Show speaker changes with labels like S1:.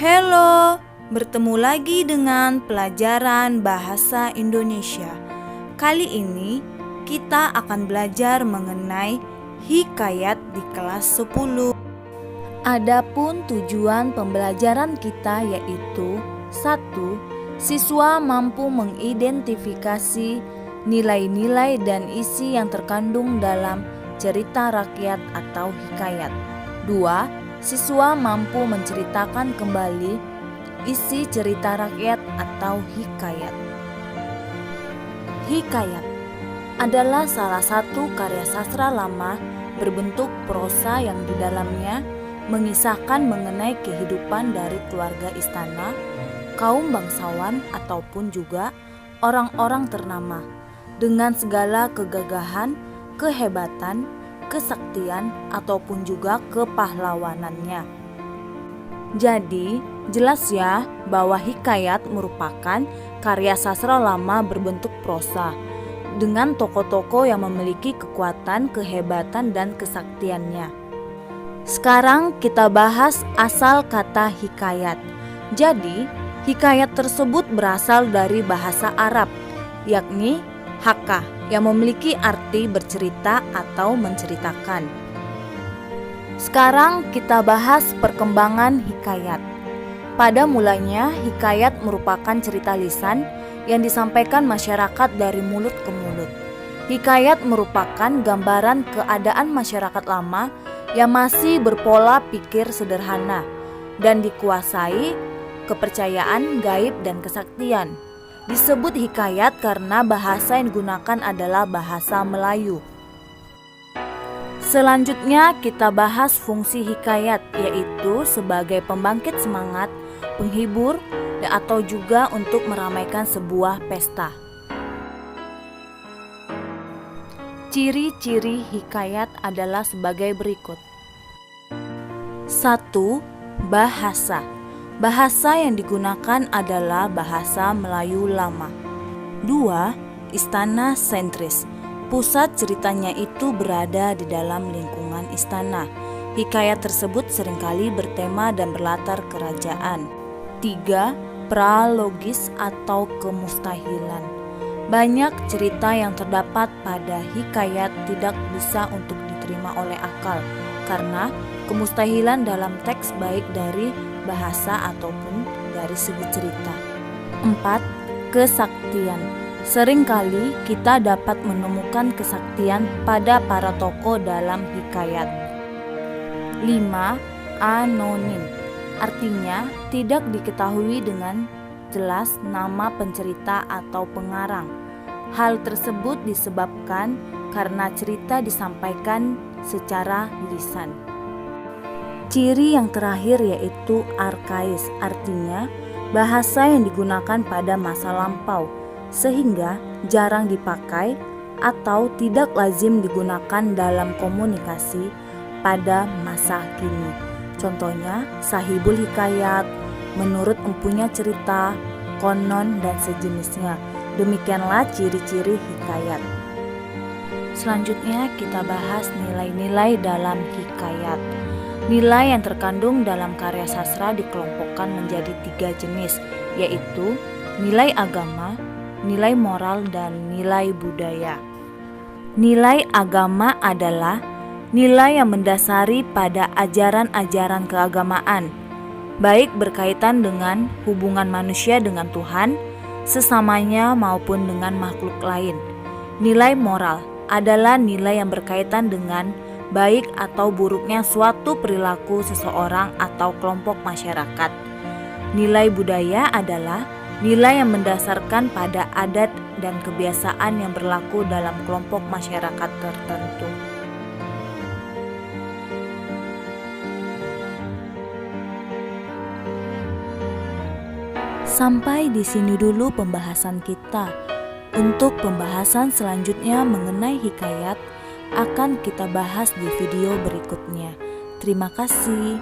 S1: Halo, bertemu lagi dengan pelajaran bahasa Indonesia. Kali ini kita akan belajar mengenai hikayat di kelas 10. Adapun tujuan pembelajaran kita yaitu 1. Siswa mampu mengidentifikasi nilai-nilai dan isi yang terkandung dalam cerita rakyat atau hikayat. 2. Siswa mampu menceritakan kembali isi cerita rakyat atau hikayat. Hikayat adalah salah satu karya sastra lama berbentuk prosa yang di dalamnya mengisahkan mengenai kehidupan dari keluarga istana, kaum bangsawan ataupun juga orang-orang ternama dengan segala kegagahan, kehebatan, kesaktian ataupun juga kepahlawanannya. Jadi, jelas ya bahwa hikayat merupakan karya sastra lama berbentuk prosa dengan tokoh-tokoh yang memiliki kekuatan, kehebatan, dan kesaktiannya. Sekarang kita bahas asal kata hikayat. Jadi, hikayat tersebut berasal dari bahasa Arab, yakni haka, yang memiliki arti bercerita atau menceritakan. Sekarang kita bahas perkembangan hikayat. Pada mulanya, hikayat merupakan cerita lisan yang disampaikan masyarakat dari mulut ke mulut. Hikayat merupakan gambaran keadaan masyarakat lama yang masih berpola pikir sederhana dan dikuasai kepercayaan gaib dan kesaktian. Disebut hikayat karena bahasa yang digunakan adalah bahasa Melayu. Selanjutnya kita bahas fungsi hikayat, yaitu sebagai pembangkit semangat, penghibur, atau juga untuk meramaikan sebuah pesta. Ciri-ciri hikayat adalah sebagai berikut. 1. Bahasa. Bahasa yang digunakan adalah bahasa Melayu lama. 2. Istana sentris. Pusat ceritanya itu berada di dalam lingkungan istana. Hikayat tersebut seringkali bertema dan berlatar kerajaan. 3. Pralogis atau kemustahilan. Banyak cerita yang terdapat pada hikayat tidak bisa untuk diterima oleh akal karena kemustahilan dalam teks baik dari bahasa ataupun dari segi cerita. 4. Kesaktian. Seringkali kita dapat menemukan kesaktian pada para tokoh dalam hikayat. 5. Anonim. Artinya tidak diketahui dengan jelas nama pencerita atau pengarang. Hal tersebut disebabkan karena cerita disampaikan secara lisan. Ciri yang terakhir yaitu arkais, artinya bahasa yang digunakan pada masa lampau, sehingga jarang dipakai atau tidak lazim digunakan dalam komunikasi pada masa kini. Contohnya, sahibul hikayat, menurut empunya cerita, konon, dan sejenisnya. Demikianlah ciri-ciri hikayat. Selanjutnya kita bahas nilai-nilai dalam hikayat. Nilai yang terkandung dalam karya sastra dikelompokkan menjadi 3 jenis, yaitu nilai agama, nilai moral, dan nilai budaya. Nilai agama adalah nilai yang mendasari pada ajaran-ajaran keagamaan, baik berkaitan dengan hubungan manusia dengan Tuhan, sesamanya maupun dengan makhluk lain. Nilai moral adalah nilai yang berkaitan dengan baik atau buruknya suatu perilaku seseorang atau kelompok masyarakat. Nilai budaya adalah nilai yang mendasarkan pada adat dan kebiasaan yang berlaku dalam kelompok masyarakat tertentu. Sampai di sini dulu pembahasan kita. Untuk pembahasan selanjutnya mengenai hikayat akan kita bahas di video berikutnya. Terima kasih.